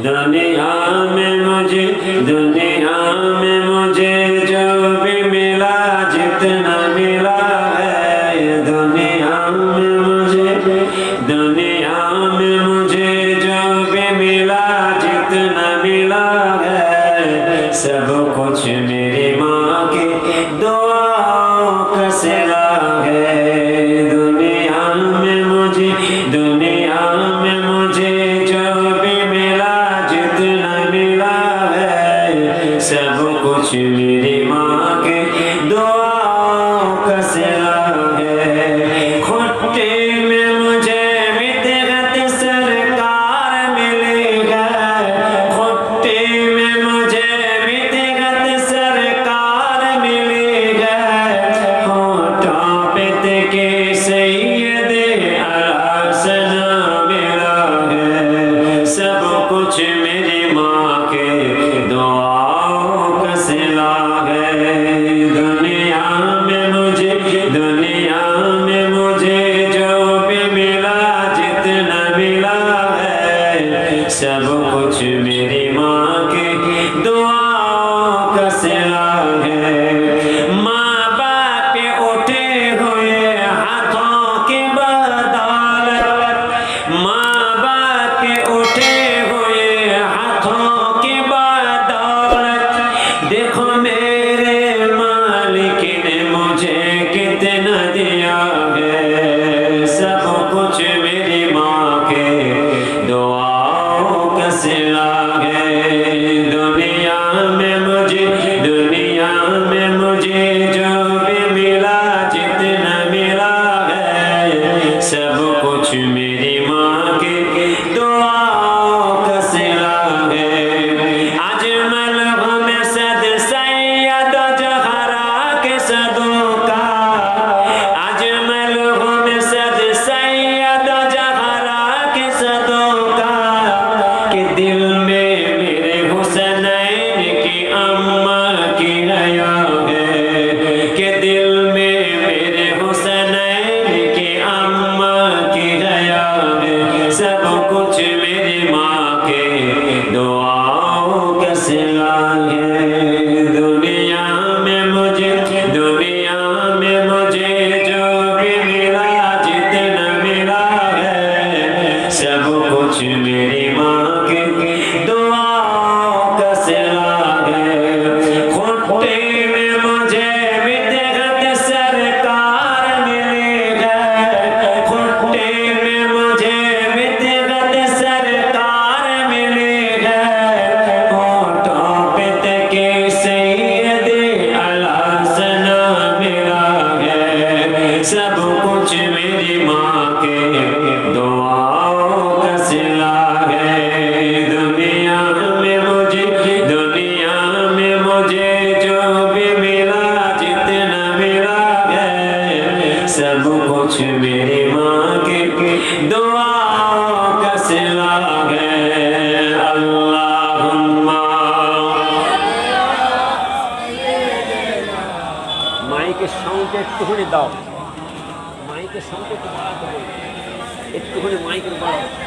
दुनिया में मुझे जो भी मिला जितना मिला है, दुनिया में मुझे जो भी मिला जितना मिला है, सब कुछ मेरी माँ की दुआओं का सिला है। दुनिया में मुझे जो भी मिला जितना मिला है, सब कुछ मेरी माँ के दुआओं का सिला है। खुट्टे में मुझे मितरत सरकार मिली है, खुट्टे में मुझे मितरत सरकार मिली है, होठों पे के सैयद अलहसन मिला है, सब कुछ मेरी माँ के दुआओं का सिला है। दुनिया में मुझे जो भी मिला जितना मिला है, सब कुछ मेरी माँ के दुआओं का सिला है। माँ बाप के उठे हुए हाथों की बदौलत, माँ बाप के उठे हुए हाथों की बदौलत, देखो मेरे मालिक ने मुझे कितना दिया है, सब कुछ मेरी माँ के दुआओं का सिला है। दुनिया में मुझे जो भी मिला जितना मिला है, सब कुछ मेरी माँ के दुआओं का सिला है। अजमल हूँ मैं सद सैयद जहरा के सदों का, अजमल हूँ मैं सद सैयद जहरा के सदों का, कि दिल में मेरे हुसनैन की अम्मा की हया है, कि दिल में मेरे हुसनैन की अम्मा की हया है, सब कुछ मेरी माँ के दुआओं का सिला है। दुनिया में मुझे जो भी मिला जितना मिला है, सब कुछ मेरी माँ के दुआओं का सिला है। खुट्टे में मुझे मितरत सरकार मिली है, खुट्टे में मुझे मितरत सरकार मिली है, होठों पे के सैयद अलहसन मिला है, सब कुछ मेरी माँ के दुआओं का सिला है। दुनिया में मुझे जो भी मिला जितना मिला है, सब कुछ मेरी माँ के दुआओं का सिला है। अल्लाहुम्मा মাইকের সাউন্ডটা একটুখানি দাও, মাইকের সাউন্ডটা একটু বাড়াতে বলো, একটুখানি মাইকের বাড়াও।